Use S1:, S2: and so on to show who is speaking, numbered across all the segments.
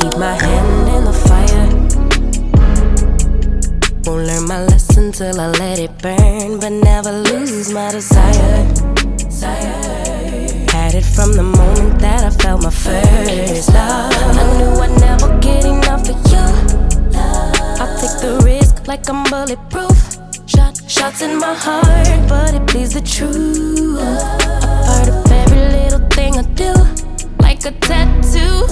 S1: keep my hand in the fire. Won't learn my lesson till I let it burn, but never lose my desire. Had it from the moment that I felt my first love. I knew I'd never get enough of you. I'll take the risk like I'm bulletproof. Shots in my heart, but it bleeds the truth. A part of every little thing I do, like a tattoo.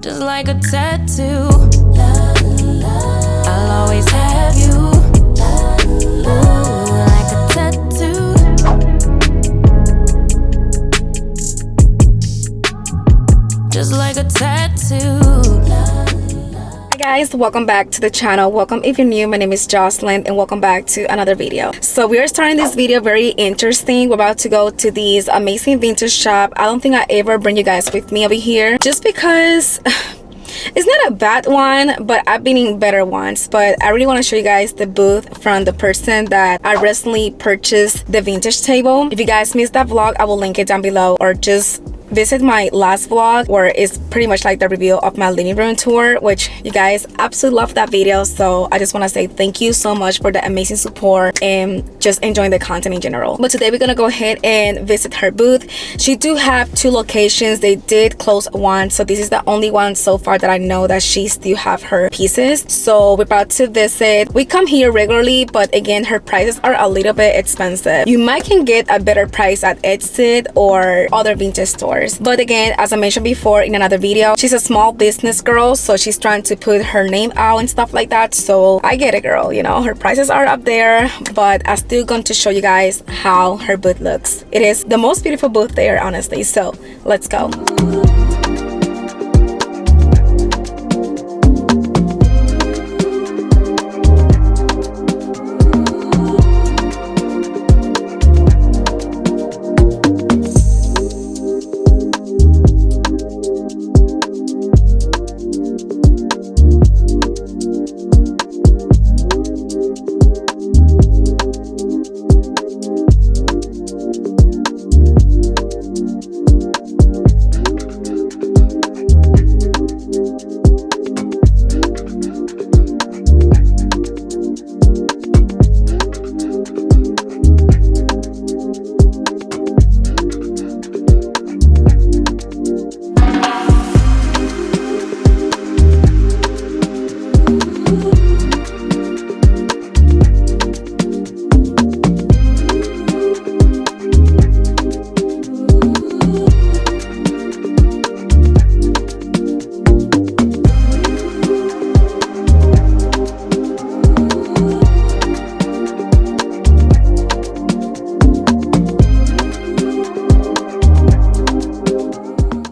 S1: Just like a tattoo. I'll always have you. Ooh, like a tattoo. Just like a tattoo.
S2: Hi guys, welcome back to the channel. Welcome if you're new. My name is Jocelyn and welcome back to another video. So we are starting this video very interesting. We're about to go to this amazing vintage shop. I don't think I ever bring you guys with me over here just because it's not a bad one, but I've been in better ones. But I really want to show you guys the booth from the person that I recently purchased the vintage table. If you guys missed that vlog, I will link it down below, or just visit my last vlog where it's pretty much like the review of my living room tour, which you guys absolutely love that video. So I just want to say thank you so much for the amazing support and just enjoying the content in general. But today we're gonna go ahead and visit her booth. She do have 2 locations. They did close one, so this is the only one so far that I know that she still have her pieces. So we're about to visit. We come here regularly, but again, her prices are a little bit expensive. You might can get a better price at Etsy or other vintage stores. But again, as I mentioned before in another video, she's a small business girl, so she's trying to put her name out and stuff like that. So I get it, girl, you know, her prices are up there, but I'm still going to show you guys how her booth looks. It is the most beautiful booth there, honestly. So let's go.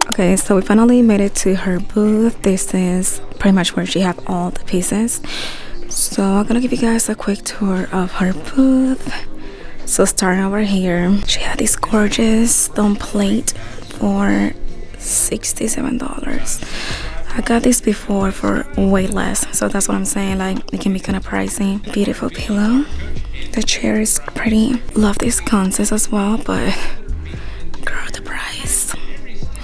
S2: Okay, so we finally made it to her booth. This is pretty much where she have all the pieces. So I'm gonna give you guys a quick tour of her booth. So starting over here, she had this gorgeous stone plate for $67. I got this before for way less, so that's what I'm saying, like it can be kind of pricey. Beautiful pillow. The chair is pretty. Love these concepts as well, but girl, the price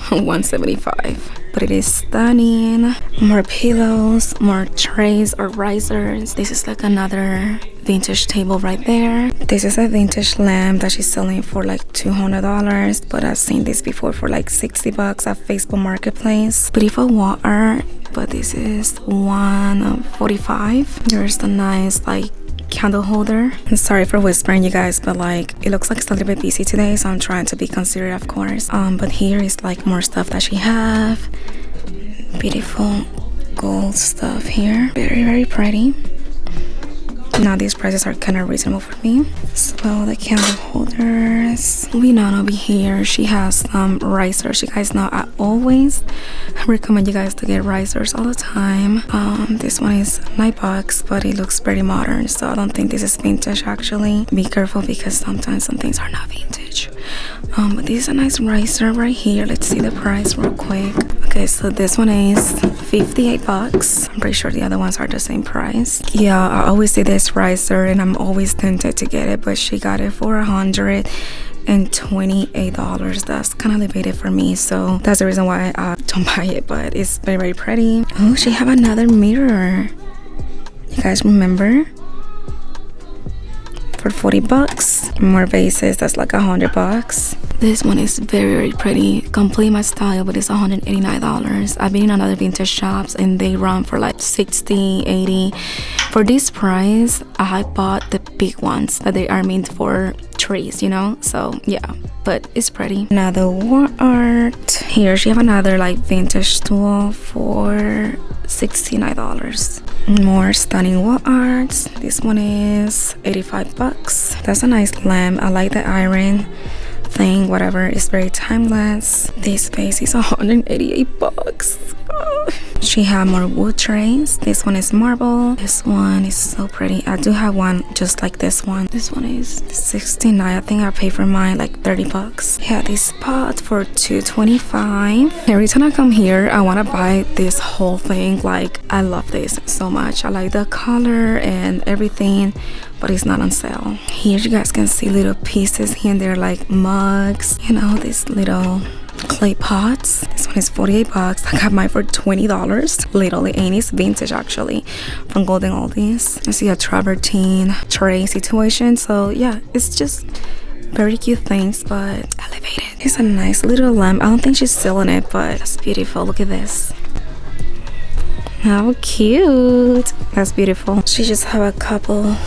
S2: $175, but it is stunning. More pillows, more trays or risers. This is like another vintage table right there. This is a vintage lamp that she's selling for like $200, but I've seen this before for like $60 at Facebook Marketplace. Beautiful wall art, but this is $145. There's the nice like candle holder. I'm sorry for whispering, you guys, but like it looks like it's a little bit busy today, so I'm trying to be considerate, of course. But here is like more stuff that she have. Beautiful gold stuff here. Very pretty. Now these prices are kind of reasonable for me. So the candle holders. We know over here she has some risers. You guys know I always recommend you guys to get risers all the time. This one is $9, but it looks very modern, so I don't think this is vintage actually. Be careful because sometimes some things are not vintage. But this is a nice riser right here. Let's see the price real quick. Okay, so this one is $58. I'm pretty sure the other ones are the same price. Yeah, I always see this riser and I'm always tempted to get it, but she got it for $100. $128. That's kind of elevated for me, so that's the reason why I don't buy it, but it's very, very pretty. Oh, she have another mirror. You guys remember? For 40 bucks. More vases, that's like $100. This one is very, very pretty. Complete my style, but it's $189. I've been in other vintage shops and they run for like 60, 80. For this price, I bought the big ones that they are meant for trees, you know? So yeah, but it's pretty. Another wall art. Here she have another like vintage tool for $69. More stunning wall arts. This one is 85 bucks. That's a nice lamp. I like the iron thing, whatever. It's very timeless. This vase is 188 bucks. She had more wood trays. This one is marble. This one is so pretty. I do have one just like this one. This one is 69. I think I paid for mine like 30 bucks. Yeah, this pot for 225. Every time I come here, I want to buy this whole thing. Like, I love this so much. I like the color and everything, but it's not on sale. Here you guys can see little pieces here and there, like mugs, you know, these little clay pots. This one is 48 bucks. I got mine for $20 literally, and it's vintage actually from Golden Oldies. I see a travertine tray situation, so yeah, it's just very cute things, but elevated. It's a nice little lamp. I don't think she's selling it, but it's beautiful. Look at this. How cute. That's beautiful. She just have a couple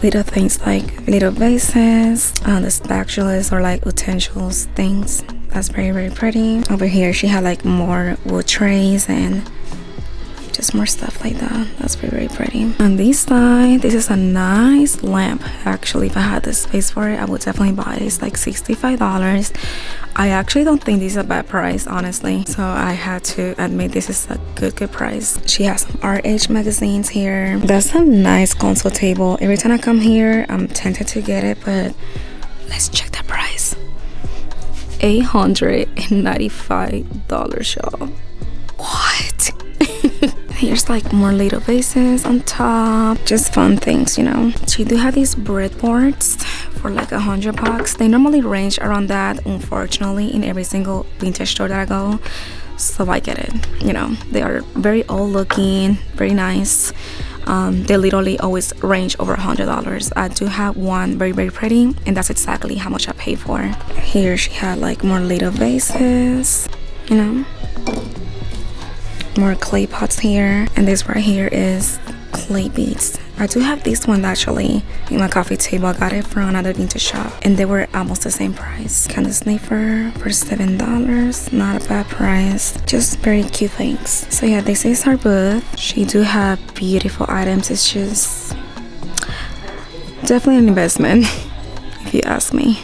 S2: little things like little vases, the spatulas or like utensils things. That's very, very pretty. Over here she had like more wood trays and just more stuff like that. That's very, very pretty. On this side, this is a nice lamp. Actually, if I had the space for it, I would definitely buy it. It's like $65. I actually don't think this is a bad price, honestly, so I had to admit this is a good price. She has some RH magazines here. That's a nice console table. Every time I come here, I'm tempted to get it, but let's check the price. $895, y'all. What? Here's like more little vases on top, just fun things, you know. She do have these breadboards for like $100. They normally range around that, unfortunately, in every single vintage store that I go, so I get it. You know, they are very old looking, very nice. They literally always range over $100. I do have one very, very pretty, and that's exactly how much I paid for. Here she had like more little vases, you know, more clay pots here, and this right here is clay beads. I do have this one actually in my coffee table. I got it from another vintage shop and they were almost the same price. Candle sniffer for $7. Not a bad price. Just very cute things. So yeah, this is her booth. She do have beautiful items. It's just definitely an investment if you ask me.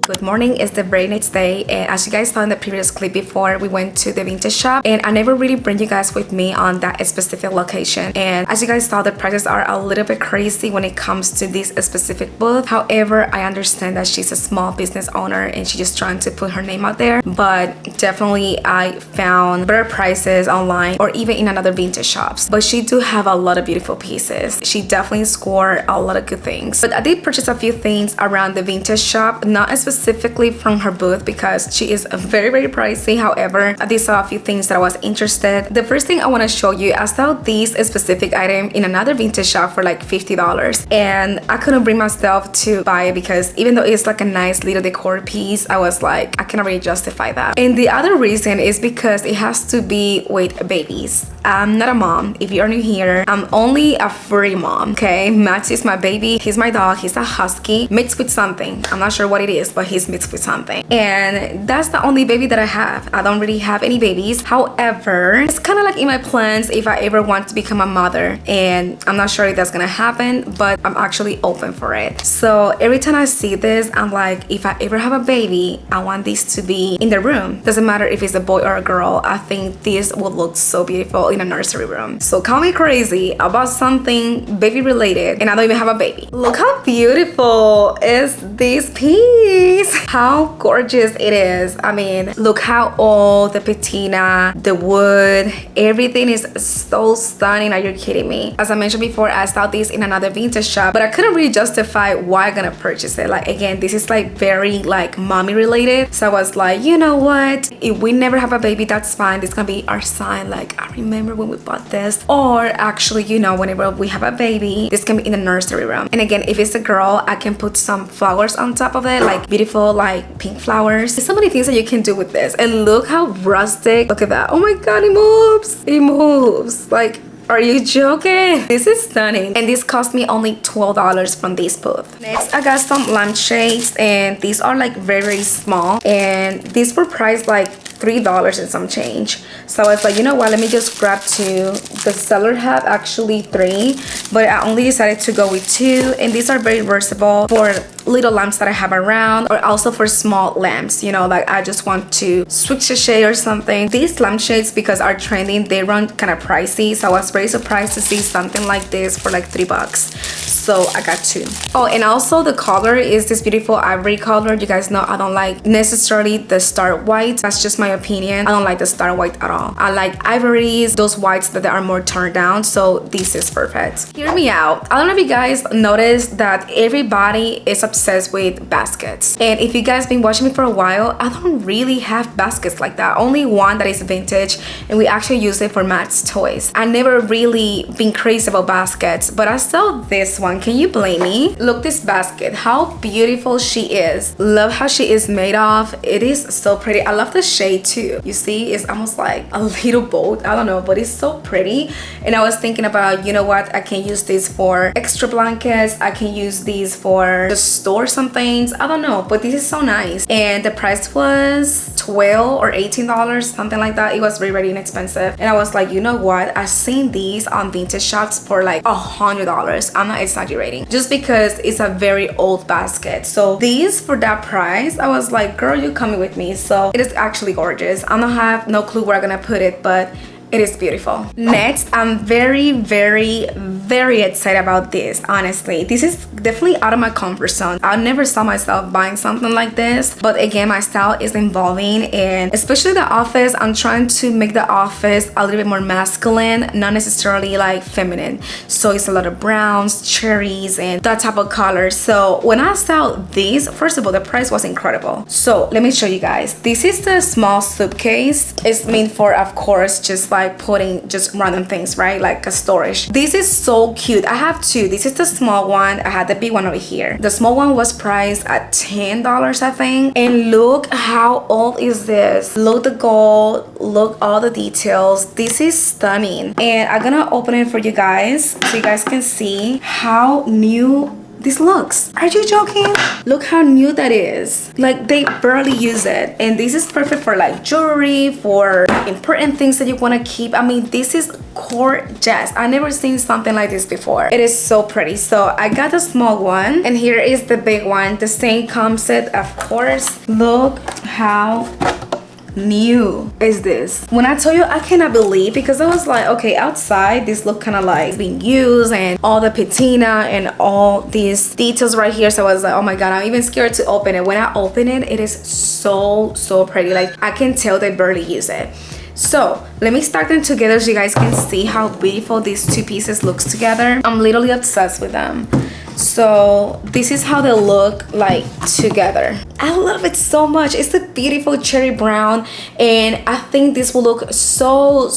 S2: Good morning. It's the very next day, and as you guys saw in the previous clip before, we went to the vintage shop, and I never really bring you guys with me on that specific location. And as you guys saw, the prices are a little bit crazy when it comes to this specific booth. However, I understand that she's a small business owner and she's just trying to put her name out there, but definitely I found better prices online or even in another vintage shops. But she do have a lot of beautiful pieces. She definitely scored a lot of good things. But I did purchase a few things around the vintage shop, not specific specifically from her booth because she is very pricey. However, I did saw a few things that I was interested. The first thing I want to show you, I saw this specific item in another vintage shop for like $50, and I couldn't bring myself to buy it because even though it's like a nice little decor piece, I was like, I cannot really justify that. And the other reason is because it has to be with babies. I'm not a mom. If you're new here, I'm only a furry mom, okay? Max is my baby. He's my dog. He's a husky mixed with something. I'm not sure what it is, but he's mixed with something. And that's the only baby that I have. I don't really have any babies. However, it's kind of like in my plans if I ever want to become a mother. And I'm not sure if that's gonna happen, but I'm actually open for it. So every time I see this, I'm like, if I ever have a baby, I want this to be in the room. Doesn't matter if it's a boy or a girl. I think this will look so beautiful in a nursery room. So call me crazy about something baby related and I don't even have a baby. Look how beautiful is this piece. How gorgeous it is. I mean, look how old the patina, the wood, everything is so stunning. Are you kidding me? As I mentioned before, I saw this in another vintage shop, but I couldn't really justify why I'm gonna purchase it. Like, again, this is like very like mommy related. So I was like, you know what? If we never have a baby, that's fine. This is gonna be our sign. Like, I remember when we bought this. Or actually, you know, whenever we have a baby, this can be in the nursery room. And again, if it's a girl, I can put some flowers on top of it, like beautiful like pink flowers. There's so many things that you can do with this. And look how rustic. Look at that. Oh my god, it moves. It moves. Like, are you joking? This is stunning. And this cost me only $12 from this booth. Next, I got some lampshades, and these are like very small, and these were priced like $3 and some change. So I was like, you know what, let me just grab two. The seller had actually 3, but I only decided to go with 2, and these are very versatile for little lamps that I have around, or also for small lamps, you know, like I just want to switch a shade or something. These lampshades, because are trending, they run kind of pricey, so I was very surprised to see something like this for like $3. So I got 2. Oh, and also the color is this beautiful ivory color. You guys know I don't like necessarily the star white. That's just my opinion. I don't like the star white at all. I like ivories, those whites that are more turned down. So this is perfect. Hear me out. I don't know if you guys noticed that everybody is obsessed with baskets. And if you guys been watching me for a while, I don't really have baskets like that. Only one that is vintage, and we actually use it for Matt's toys. I never really been crazy about baskets, but I saw this one. Can you blame me? Look, this basket, how beautiful she is. Love how she is made of. It is so pretty. I love the shade too. You see, it's almost like a little boat. I don't know, but it's so pretty. And I was thinking about, you know what, I can use this for extra blankets. I can use these for just store some things. I don't know, but this is so nice. And the price was $12 or $18, something like that. It was very inexpensive. And I was like, you know what, I've seen these on vintage shops for like $100. I'm not exaggerating, just because it's a very old basket. So these, for that price, I was like, girl, you coming with me. So it is actually gorgeous. I don't have no clue where I'm gonna put it, but it is beautiful. Next, I'm very excited about this. Honestly, this is definitely out of my comfort zone. I never saw myself buying something like this, but again, my style is evolving, and especially the office, I'm trying to make the office a little bit more masculine, not necessarily like feminine. So it's a lot of browns, cherries, and that type of color. So when I saw these, first of all, the price was incredible. So let me show you guys. This is the small suitcase. It's meant for, of course, just like putting just random things, right? Like a storage. This is so cute. I have 2. This is the small one. I had the big one over here. The small one was priced at $10, I think. And look how old is this. Look the gold. Look all the details. This is stunning. And I'm gonna open it for you guys so you guys can see how new this looks. Are you joking? Look how new that is. Like, they barely use it. And this is perfect for like jewelry, for important things that you want to keep. I mean, this is gorgeous. I never seen something like this before. It is so pretty. So I got the small one, and here is the big one. The same concept, of course. Look how new is this. When I tell you, I cannot believe, because I was like, okay, outside this look kind of like being used, and all the patina and all these details right here. So I was like, oh my god, I'm even scared to open it. When I open it, it is so pretty. Like, I can tell they barely use it. So let me stack them together so you guys can see how beautiful these 2 pieces looks together. I'm literally obsessed with them. So this is how they look like together. I love it so much. It's a beautiful cherry brown, and I think this will look so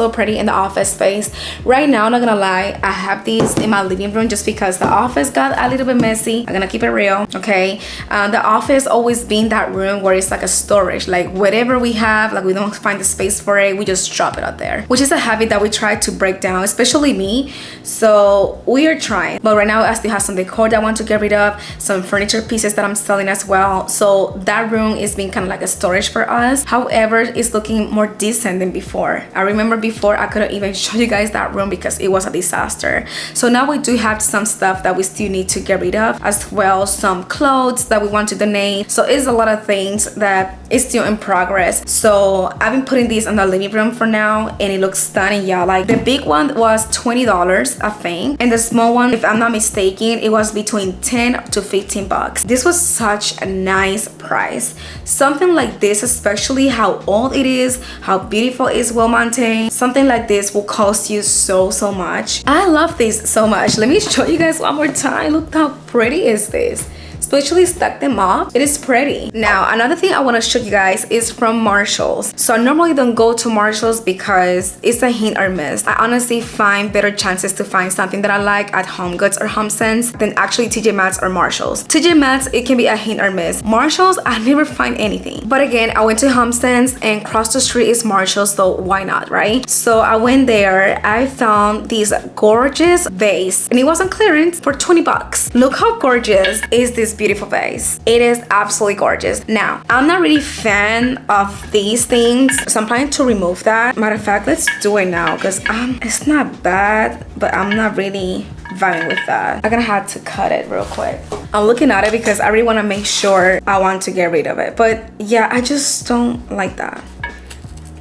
S2: pretty in the office space. Right now, I'm not gonna lie, I have these in my living room just because the office got a little bit messy. I'm gonna keep it real, okay? The office always been that room where it's like a storage, like whatever we have, like we don't find the space for it, we just drop it out there, which is a habit that we try to break down, especially me. So we are trying, but right now I still have some decor that I want to get rid of, some furniture pieces that I'm selling as well. So that room is being kind of like a storage for us. However, it's looking more decent than before. I remember before I couldn't even show you guys that room because it was a disaster. So now we do have some stuff that we still need to get rid of, as well some clothes that we want to donate. So it's a lot of things that is still in progress. So I've been putting these in the living room for now, and it looks stunning, y'all. Like the big one was $20, I think, and the small one, if I'm not mistaken, it was between 10 to 15 bucks. This was such a nice price. Something like this, especially how old it is, how beautiful it is, well maintained, something like this will cost you so much. I love this so much. Let me show you guys one more time. Look how pretty is this. Especially stack them up, it is pretty. Now another thing I want to show you guys is from Marshalls. So I normally don't go to Marshalls because it's a hit or miss. I honestly find better chances to find something that I like at Home Goods or HomeSense than actually TJ Maxx or Marshalls. TJ Maxx, it can be a hit or miss. Marshalls, I never find anything. But again, I went to HomeSense, and across the street is Marshalls, so why not, right? So I went there, I found this gorgeous vase, and it was on clearance for 20 bucks. Look how gorgeous is this beautiful vase. It is absolutely gorgeous. Now, I'm not really a fan of these things, so I'm planning to remove that. Matter of fact, let's do it now because it's not bad, but I'm not really vibing with that. I'm gonna have to cut it real quick. I'm looking at it because I really want to make sure I want to get rid of it, but yeah, I just don't like that.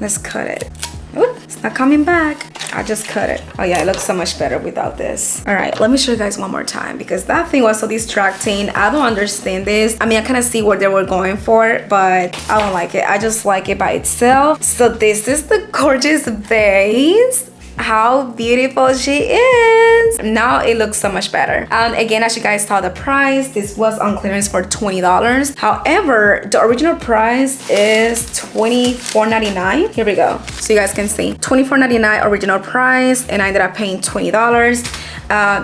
S2: Let's cut it. Oop, it's not coming back. I just cut it. Oh yeah, it looks so much better without this. All right, let me show you guys one more time because that thing was so distracting. I don't understand this. I mean, I kind of see what they were going for, but I don't like it. I just like it by itself. So this is the gorgeous vase. How beautiful she is. Now it looks so much better. And again, as you guys saw the price, this was on clearance for $20. However, the original price is $24.99. Here we go, so you guys can see $24.99 original price, and I ended up paying $20.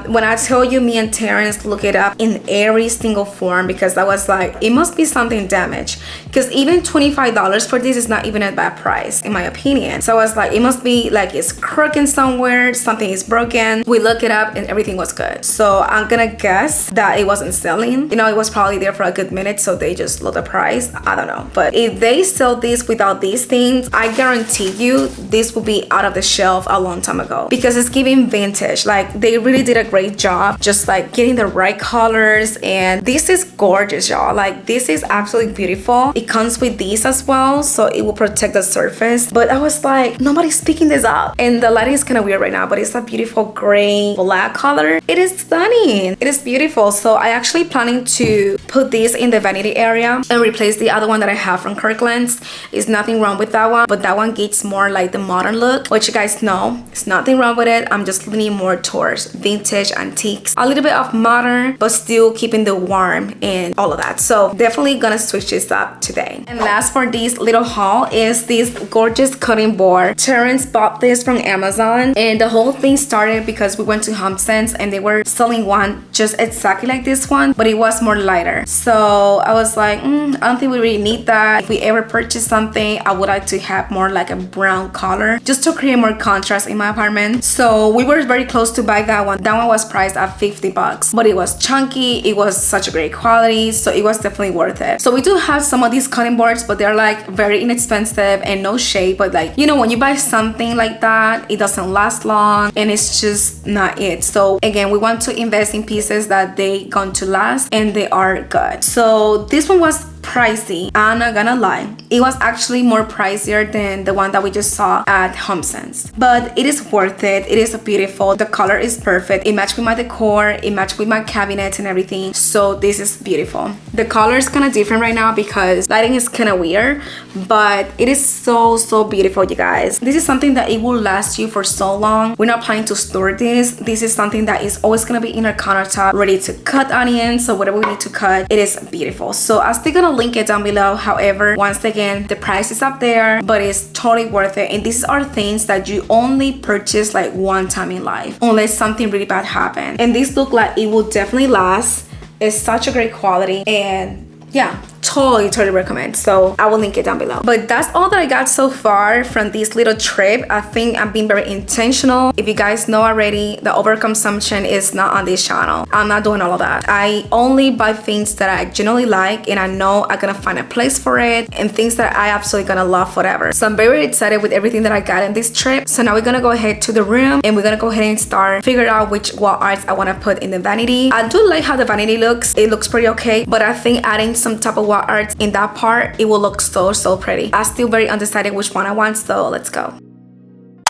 S2: When I tell you, me and Terrence look it up in every single form because I was like, it must be something damaged, because even $25 for this is not even a bad price in my opinion. So I was like, it must be like it's crooked somewhere, something is broken. We look it up and everything was good. So I'm gonna guess that it wasn't selling. You know, it was probably there for a good minute, so they just lowered the price. I don't know, but if they sell this without these things, I guarantee you this will be out of the shelf a long time ago because it's giving vintage. Like they really did a great job just like getting the right colors, and this is gorgeous, y'all. Like this is absolutely beautiful. It comes with these as well, so it will protect the surface. But I was like, nobody's picking this up, and the lighting is kind of weird right now, but it's a beautiful gray black color. It is stunning. It is beautiful. So I actually planning to put this in the vanity area and replace the other one that I have from Kirkland's. There's nothing wrong with that one, but that one gets more like the modern look, which you guys know, it's nothing wrong with it. I'm just leaning more towards vintage, antiques, a little bit of modern, but still keeping the warm and all of that. So definitely gonna switch this up today. And last for this little haul is this gorgeous cutting board. Terrence bought this from Amazon, and the whole thing started because we went to HomeSense and they were selling one just exactly like this one, but it was more lighter. So I was like, I don't think we really need that. If we ever purchase something, I would like to have more like a brown color just to create more contrast in my apartment. So we were very close to buy that one. That one was priced at 50 bucks, but it was chunky. It was such a great quality, so it was definitely worth it. So we do have some of these cutting boards, but they're like very inexpensive and no shade, but like, you know, when you buy something like that, it doesn't last long and it's just not it. So again, we want to invest in pieces that they going to last and they are good. So this one was pricey. I'm not gonna lie. It was actually more pricier than the one that we just saw at HomeSense. But it is worth it. It is beautiful. The color is perfect. It matched with my decor. It matched with my cabinets and everything. So this is beautiful. The color is kind of different right now because lighting is kind of weird. But it is so beautiful, you guys. This is something that it will last you for so long. We're not planning to store this. This is something that is always gonna be in our countertop, ready to cut onions. So whatever we need to cut, it is beautiful. So I'm still gonna link it down below. However, once again, the price is up there, but it's totally worth it. And these are things that you only purchase like one time in life, unless something really bad happens. And these look like it will definitely last. It's such a great quality, and yeah, totally recommend. So I will link it down below. But that's all that I got so far from this little trip. I think I'm being very intentional. If you guys know already, the overconsumption is not on this channel. I'm not doing all of that. I only buy things that I genuinely like, and I know I'm gonna find a place for it, and things that I absolutely gonna love forever. So I'm very excited with everything that I got in this trip. So now we're gonna go ahead to the room, and we're gonna go ahead and start figuring out which wall arts I want to put in the vanity. I do like how the vanity looks. It looks pretty okay, but I think adding some type of wall art in that part, it will look so pretty. I'm still very undecided which one I want, so let's go.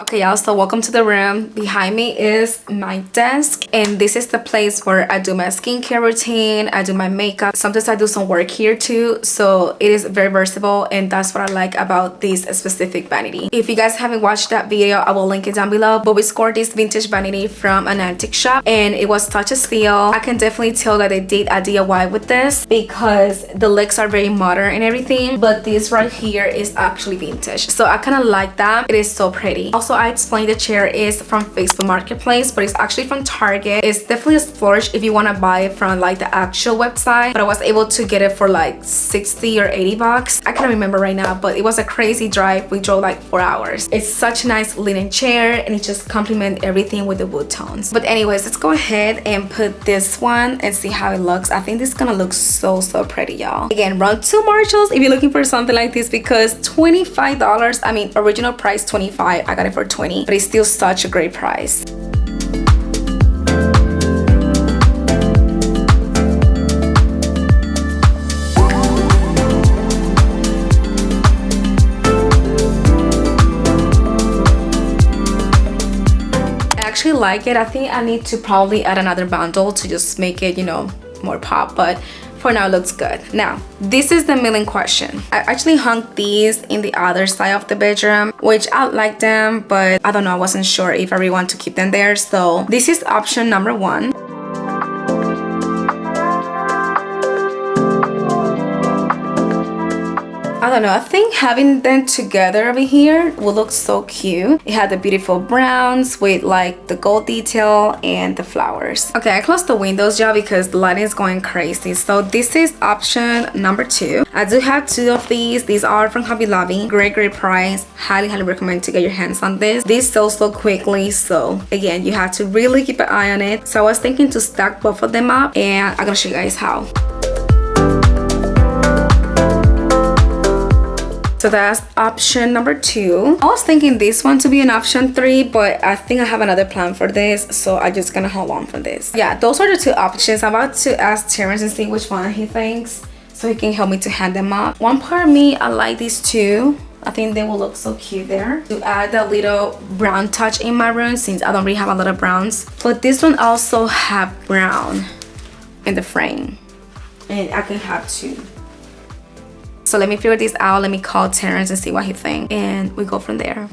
S2: Okay, y'all, so welcome to the room. Behind me is my desk, and this is the place where I do my skincare routine, I do my makeup. Sometimes I do some work here too, so it is very versatile, and that's what I like about this specific vanity. If you guys haven't watched that video, I will link it down below. But we scored this vintage vanity from an antique shop, and it was such a steal. I can definitely tell that they did a DIY with this because the legs are very modern and everything, but this right here is actually vintage. So I kind of like that. It is so pretty. Also, I explained the chair is from Facebook Marketplace, but it's actually from Target. It's definitely a splurge if you want to buy it from like the actual website, but I was able to get it for like 60 or 80 bucks. I can't remember right now, but it was a crazy drive. We drove like 4 hours. It's such a nice linen chair, and it just complements everything with the wood tones. But anyways, let's go ahead and put this one and see how it looks. I think this is gonna look so pretty, y'all. Again, run to Marshalls if you're looking for something like this, because $25, I mean original price $25, I got it for $20, but it's still such a great price. I actually like it. I think I need to probably add another bundle to just make it, you know, more pop, but for now it looks good. Now, this is the million question. I actually hung these in the other side of the bedroom, which I like them, but I don't know, I wasn't sure if I really want to keep them there. So this is option number 1. I don't know, I think having them together over here will look so cute. It had the beautiful browns with like the gold detail and the flowers. Okay, I closed the windows, y'all, because the lighting is going crazy. So this is option number 2. I do have 2 of these. These are from Hobby Lobby. Great price. Highly recommend to get your hands on this. This sells so quickly, so again, you have to really keep an eye on it. So I was thinking to stack both of them up, and I'm gonna show you guys how. So that's option number 2. I was thinking this one to be an option 3, but I think I have another plan for this, so I'm just gonna hold on for this. Yeah, those are the 2 options. I'm about to ask Terrence and see which one he thinks, so he can help me to hand them up. One part of me, I like these 2. I think they will look so cute there to add that little brown touch in my room, since I don't really have a lot of browns. But this one also have brown in the frame, and I can have 2. So let me figure this out. Let me call Terrence and see what he thinks, and we go from there.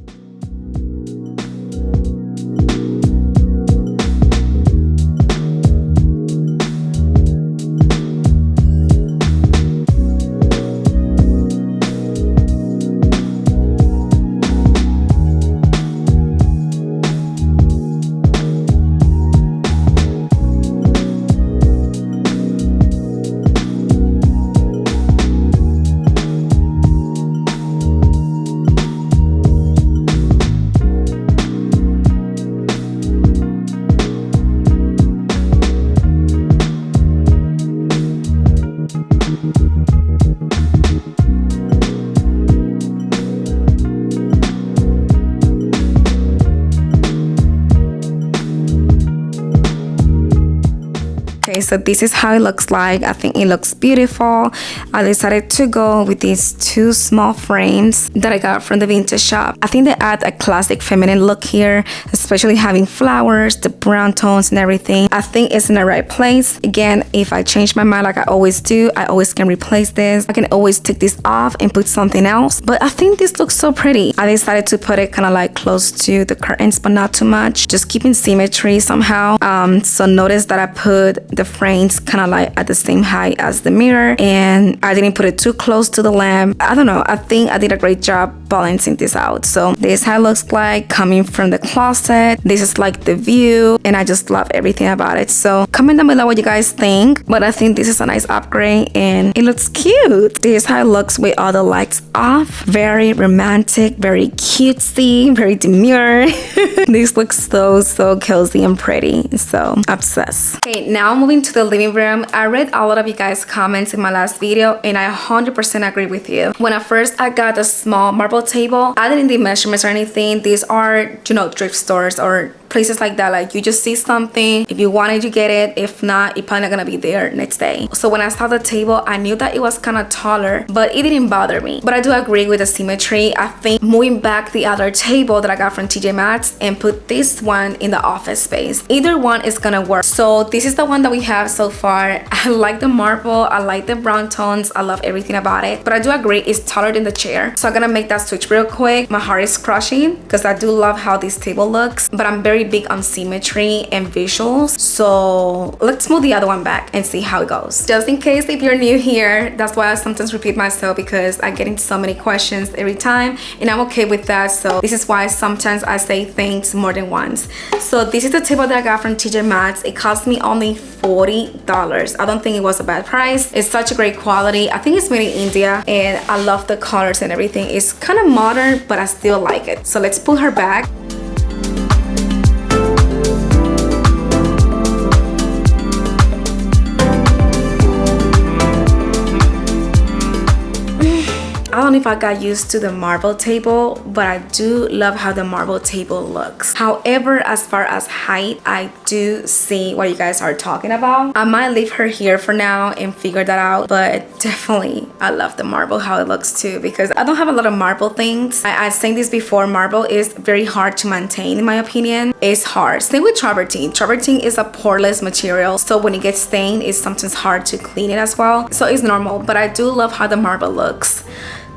S2: Okay, so this is how it looks like. I think it looks beautiful. I decided to go with these two small frames that I got from the vintage shop. I think they add a classic feminine look here, especially having flowers, the brown tones and everything. I think it's in the right place. Again, if I change my mind like I always do, I always can replace this. I can always take this off and put something else, but I think this looks so pretty. I decided to put it kind of like close to the curtains, but not too much, just keeping symmetry somehow. So notice that I put the frames kind of like at the same height as the mirror, and I didn't put it too close to the lamp. I don't know, I think I did a great job balancing this out. So this is how it looks like coming from the closet. This is like the view, and I just love everything about it. So comment down below what you guys think, but I think this is a nice upgrade and it looks cute. This is how it looks with all the lights off. Very romantic, very cutesy, very demure. This looks so cozy and pretty, so obsessed. Okay, now moving to the living room. I read a lot of you guys' comments in my last video, and I 100% agree with you. When at first I got a small marble table, I didn't do measurements or anything. These are, you know, thrift stores or places like that. Like, you just see something, if you wanted, you get it. If not, it's probably not gonna be there next day. So when I saw the table, I knew that it was kind of taller, but it didn't bother me. But I do agree with the symmetry. I think moving back the other table that I got from TJ Maxx and put this one in the office space, either one is gonna work. So this is the one that we have so far. I like the marble, I like the brown tones, I love everything about it, but I do agree it's taller than the chair. So I'm gonna make that switch real quick. My heart is crushing because I do love how this table looks, but I'm very big on symmetry and visuals. So let's move the other one back and see how it goes. Just in case if you're new here, that's why I sometimes repeat myself, because I get into so many questions every time, and I'm okay with that. So this is why sometimes I say things more than once. So this is the table that I got from TJ Maxx. It cost me only $40. I don't think it was a bad price. It's such a great quality. I think it's made in India, and I love the colors and everything. It's kind of modern, but I still like it. So let's put her back. I don't know if I got used to the marble table, but I do love how the marble table looks. However, as far as height, I do see what you guys are talking about. I might leave her here for now and figure that out, but definitely I love the marble, how it looks too, because I don't have a lot of marble things. I've said this before, marble is very hard to maintain in my opinion. It's hard. Same with travertine. Travertine is a poreless material, so when it gets stained, it's sometimes hard to clean it as well. So it's normal, but I do love how the marble looks.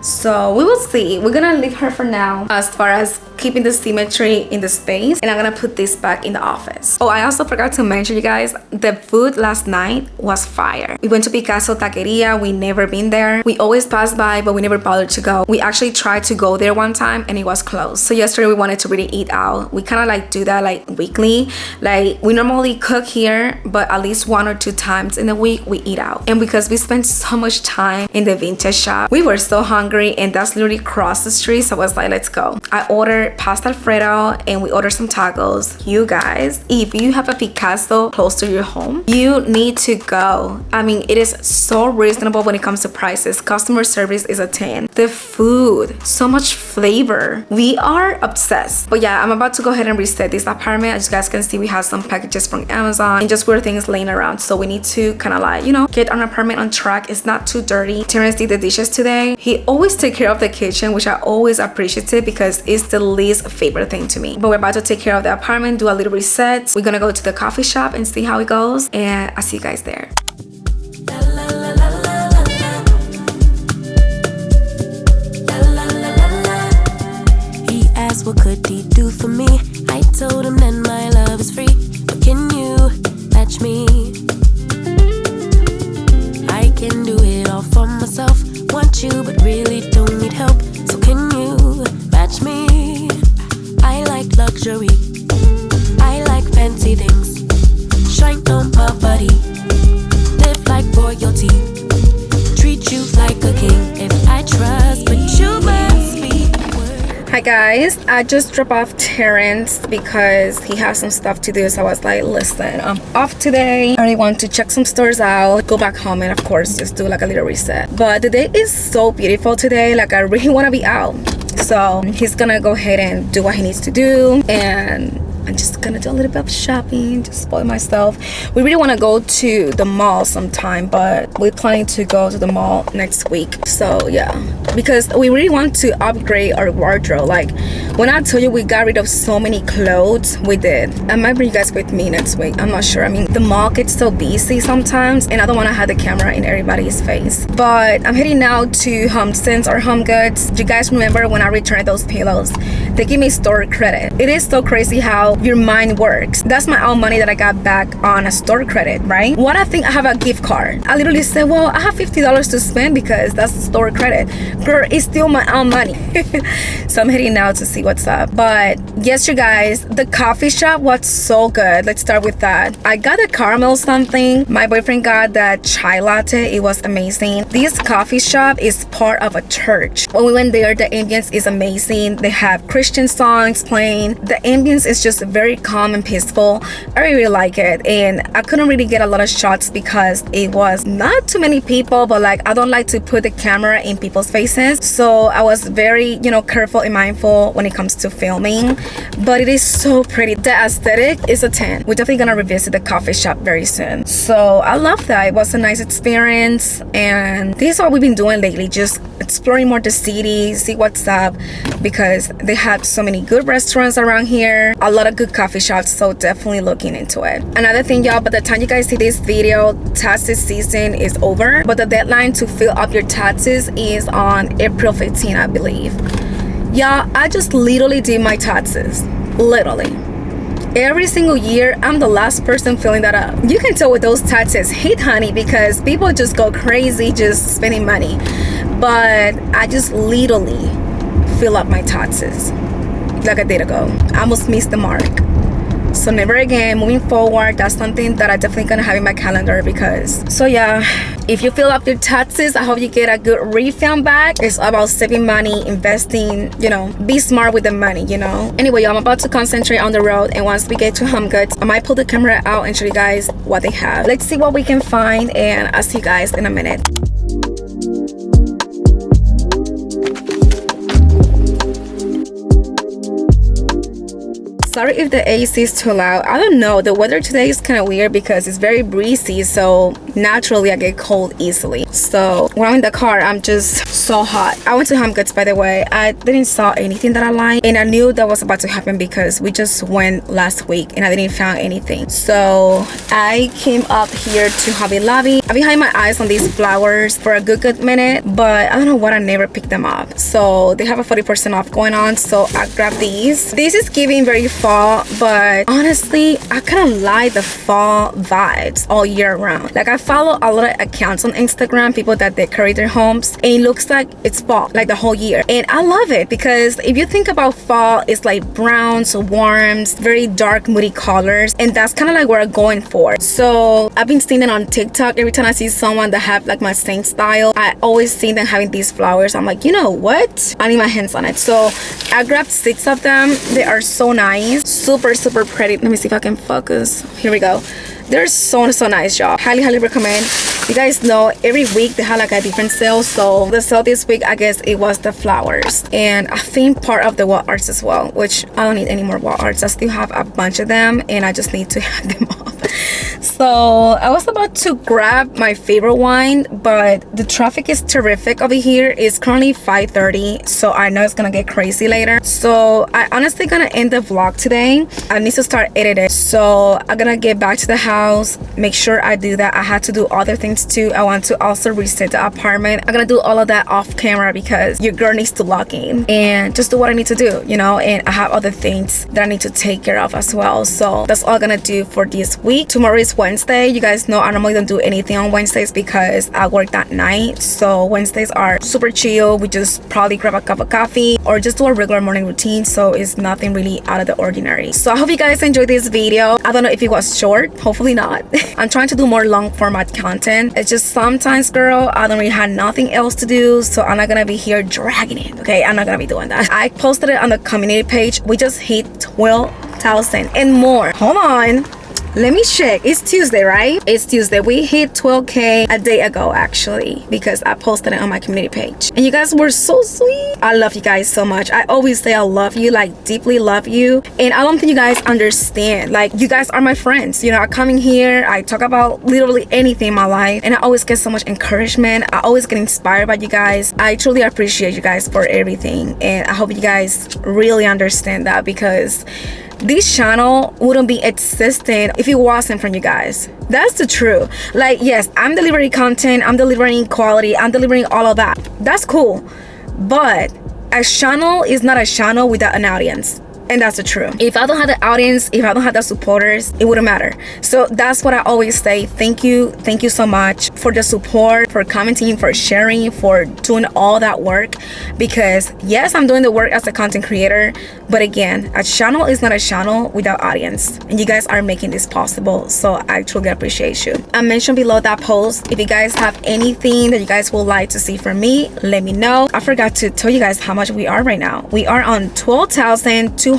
S2: So we will see. We're gonna leave her for now as far as keeping the symmetry in the space, and I'm gonna put this back in the office. Oh, I also forgot to mention, you guys, the food last night was fire. We went to Picasso Taqueria. We never been there. We always pass by, but we never bothered to go. We actually tried to go there one time and it was closed. So yesterday we wanted to really eat out. We kind of like do that like weekly. Like, we normally cook here, but at least 1 or 2 times in a week we eat out. And because we spent so much time in the vintage shop, we were so hungry, and that's literally across the street. So I was like, let's go. I ordered pasta alfredo and we ordered some tacos. You guys, if you have a Picasso close to your home, you need to go. I mean, it is so reasonable when it comes to prices. Customer service is a 10. The food, so much flavor. We are obsessed. But yeah, I'm about to go ahead and reset this apartment. As you guys can see, we have some packages from Amazon and just weird things laying around. So we need to kind of like, you know, get our apartment on track. It's not too dirty. Terrence did the dishes today. He always take care of the kitchen, which I always appreciate it because it's the least favorite thing to me. But we're about to take care of the apartment, do a little reset. We're gonna go to the coffee shop and see how it goes, and I'll see you guys there.
S1: He asked what could he do for me. I told him that my love is free, but can you match me? I can do it all for myself. Want you but really don't need help, so can you match me? I like luxury, I like fancy things, shine on my body, live like royalty, treat you like a king. If I trust, but you must be worth.
S2: Hi guys, I just dropped off Terrence because he has some stuff to do. So I was like, listen, I'm off today. I really want to check some stores out, go back home, and of course just do like a little reset. But the day is so beautiful today, like I really want to be out. So he's gonna go ahead and do what he needs to do, and I'm just gonna do a little bit of shopping, just spoil myself. We really want to go to the mall sometime, but we're planning to go to the mall next week. So yeah, because we really want to upgrade our wardrobe. Like when I told you we got rid of so many clothes, we did. I might bring you guys with me next week, I'm not sure. I mean, the mall gets so busy sometimes and I don't want to have the camera in everybody's face. But I'm heading now to Home Sense or Home Goods. Do you guys remember when I returned those pillows? They give me store credit. It is so crazy how your mind works. That's my own money that I got back on a store credit, right? What I think I have a gift card. I literally said, well, I have $50 to spend because that's store credit. Girl, it's still my own money. So I'm heading now to see what's up. But yes, you guys, the coffee shop was so good. Let's start with that. I got a caramel something. My boyfriend got that chai latte. It was amazing. This coffee shop is part of a church. When we went there, the ambience is amazing. They have Christian songs playing. The ambience is just very calm and peaceful. I really like it, and I couldn't really get a lot of shots because it was not too many people, but like I don't like to put the camera in people's faces, so I was very, you know, careful and mindful when it comes to filming. But it is so pretty. The aesthetic is a 10. We're definitely gonna revisit the coffee shop very soon, so I love that. It was a nice experience, and this is what we've been doing lately, just exploring more the city, see what's up, because they have so many good restaurants around here, a lot of good coffee shops, so definitely looking into it. Another thing, y'all, by the time you guys see this video, taxes season is over, but the deadline to fill up your taxes is on April 15, I believe. Y'all, I just literally did my taxes, literally. Every single year, I'm the last person filling that up. You can tell with those taxes hit, honey, because people just go crazy just spending money. But I just literally fill up my taxes like a day ago. I almost missed the mark. So never again, moving forward, that's something that I definitely gonna have in my calendar because, so yeah, if you fill up your taxes, I hope you get a good refund back. It's about saving money, investing, you know, be smart with the money, you know. Anyway, I'm about to concentrate on the road, and once we get to Home Goods, I might pull the camera out and show you guys what they have. Let's see what we can find, and I'll see you guys in a minute. Sorry if the AC is too loud. I don't know, the weather today is kind of weird because it's very breezy, so naturally I get cold easily. So when I'm in the car, I'm just so hot. I went to Home Goods, by the way. I didn't saw anything that I liked, and I knew that was about to happen because we just went last week and I didn't find anything. So I came up here to Hobby Lobby. I've been having my eyes on these flowers for a good minute, but I don't know what, I never picked them up. So they have a 40% off going on, so I grabbed these. This is giving very fall, but honestly I kind of like the fall vibes all year round. Like I follow a lot of accounts on Instagram, people that decorate their homes, and it looks like it's fall like the whole year, and I love it because if you think about fall, it's like browns, warms, very dark moody colors, and that's kind of like what I'm going for. So I've been seeing it on TikTok. Every time I see someone that have like my same style, I always see them having these flowers. I'm like, you know what, I need my hands on it. So I grabbed 6 of them. They are so nice, super pretty. Let me see if I can focus. Here we go. They're so nice, y'all. Highly recommend. You guys know every week they have like a different sale, so the sale this week, I guess it was the flowers, and I think part of the wall arts as well, which I don't need any more wall arts. I still have a bunch of them and I just need to have them off. So I was about to grab my favorite wine, but the traffic is terrific over here. It's currently 5:30, so I know it's gonna get crazy later. So I honestly gonna end the vlog today. I need to start editing, so I'm gonna get back to the house, make sure I do that. I had to do other things too. I want to also reset the apartment. I'm gonna do all of that off camera because your girl needs to log in and just do what I need to do, you know, and I have other things that I need to take care of as well. So that's all I'm gonna do for this week. Tomorrow is Wednesday. You guys know I normally don't do anything on Wednesdays because I work that night, so Wednesdays are super chill. We just probably grab a cup of coffee or just do a regular morning routine, so it's nothing really out of the ordinary. So I hope you guys enjoyed this video. I don't know if it was short, hopefully not. I'm trying to do more long format content. It's just sometimes, girl, I don't really have nothing else to do, so I'm not gonna be here dragging it. Okay, I'm not gonna be doing that. I posted it on the community page. We just hit 12,000 and more. Hold on, Let me check. It's Tuesday, right? It's Tuesday. We hit 12K a day ago, actually, because I posted it on my community page. And you guys were so sweet. I love you guys so much. I always say I love you, like deeply love you. And I don't think you guys understand. Like, you guys are my friends. You know, I come in here, I talk about literally anything in my life, and I always get so much encouragement. I always get inspired by you guys. I truly appreciate you guys for everything. And I hope you guys really understand that, because this channel wouldn't be existing if it wasn't from you guys. That's the truth. Like, yes, I'm delivering content, I'm delivering quality, I'm delivering all of that. That's cool. But a channel is not a channel without an audience. And that's the truth. If I don't have the audience, if I don't have the supporters, it wouldn't matter. So that's what I always say. Thank you so much for the support, for commenting, for sharing, for doing all that work. Because yes, I'm doing the work as a content creator, but again, a channel is not a channel without audience, and you guys are making this possible. So I truly appreciate you. I mentioned below that post, if you guys have anything that you guys would like to see from me, let me know. I forgot to tell you guys how much we are right now. We are on 12,213.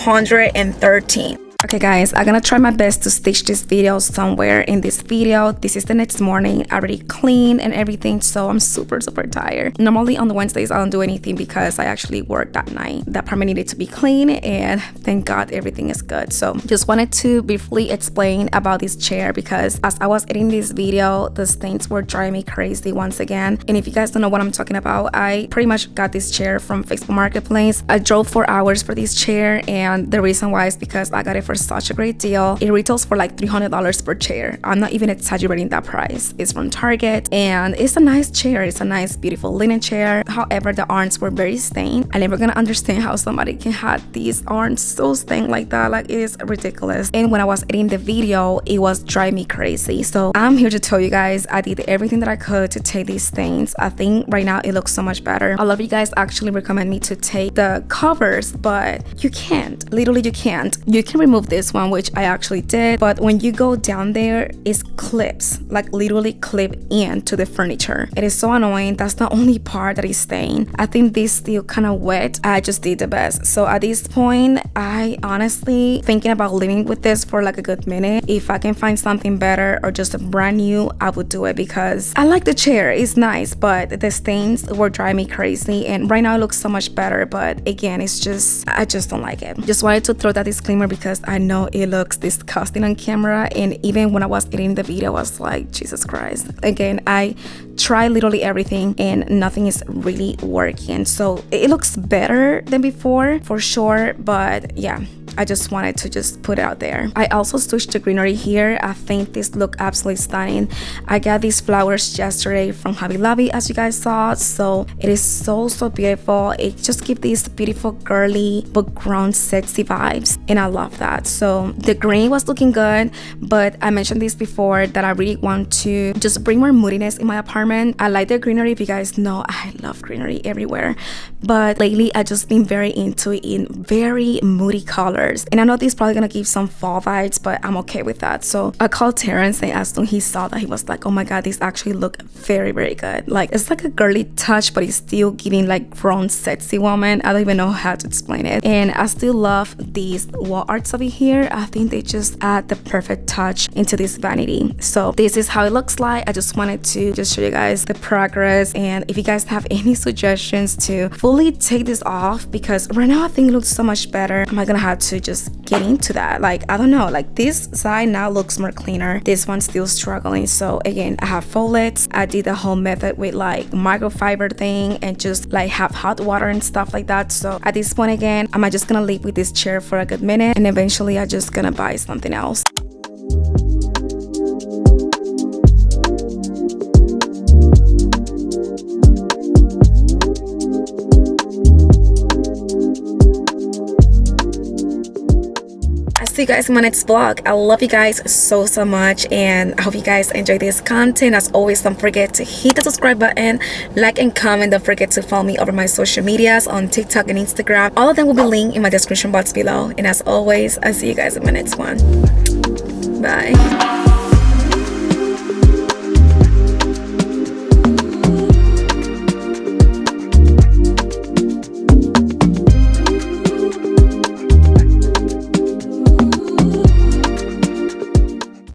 S2: Okay guys, I'm gonna try my best to stitch this video somewhere in this video. This is the next morning. I already cleaned and everything, so I'm super tired. Normally on the Wednesdays I don't do anything because I actually work that night. The apartment needed to be clean, and thank God everything is good. So just wanted to briefly explain about this chair, because as I was editing this video, the stains were driving me crazy once again. And if you guys don't know what I'm talking about, I pretty much got this chair from Facebook Marketplace. I drove 4 hours for this chair, and the reason why is because I got it for such a great deal. It retails for like $300 per chair. I'm not even exaggerating that price. It's from Target, and it's a nice chair. It's a nice, beautiful linen chair. However, the arms were very stained. I never gonna understand how somebody can have these arms so stained like that. Like, it is ridiculous. And when I was editing the video, it was driving me crazy. So I'm here to tell you guys, I did everything that I could to take these stains. I think right now it looks so much better. A lot of you guys actually recommend me to take the covers, but you can't. Literally, you can't. You can remove this one, which I actually did, but when you go down there, it's clips, like literally clip into the furniture. It is so annoying. That's the only part that is stained. I think this still kind of wet. I just did the best. So at this point, I honestly thinking about living with this for like a good minute. If I can find something better or just a brand new, I would do it, because I like the chair. It's nice, but the stains were driving me crazy, and right now it looks so much better. But again, it's just, I just don't like it. Just wanted to throw that disclaimer, because I know it looks disgusting on camera, and even when I was editing the video, I was like, Jesus Christ. Again, I try literally everything and nothing is really working. So it looks better than before for sure, but yeah, I just wanted to just put it out there. I also switched to greenery here. I think this look absolutely stunning. I got these flowers yesterday from Hobby Lobby, as you guys saw, so it is so beautiful. It just gives these beautiful girly but grown sexy vibes, and I love that. So the green was looking good, but I mentioned this before that I really want to just bring more moodiness in my apartment. I like the greenery. If you guys know, I love greenery everywhere, but lately I just been very into it in very moody colors. And I know this is probably gonna give some fall vibes, but I'm okay with that. So I called Terrence, and as soon as he saw that, he was like, oh my God, these actually look very good. Like, it's like a girly touch, but it's still giving like grown sexy woman. I don't even know how to explain it. And I still love these wall arts over here. I think they just add the perfect touch into this vanity. So this is how it looks like. I just wanted to just show you guys the progress, and if you guys have any suggestions to fully take this off, because right now I think it looks so much better. Am I gonna have to just get into that? Like, I don't know, like this side now looks more cleaner, this one's still struggling. So again, I have fillets. I did the whole method with like microfiber thing and just like have hot water and stuff like that. So at this point, again, am I just gonna live with this chair for a good minute, and eventually I just gonna buy something else. See you guys in my next vlog. I love you guys so much, and I hope you guys enjoy this content. As always, don't forget to hit the subscribe button, like and comment. Don't forget to follow me over my social medias on TikTok and Instagram. All of them will be linked in my description box below. And as always, I'll see you guys in my next one. Bye.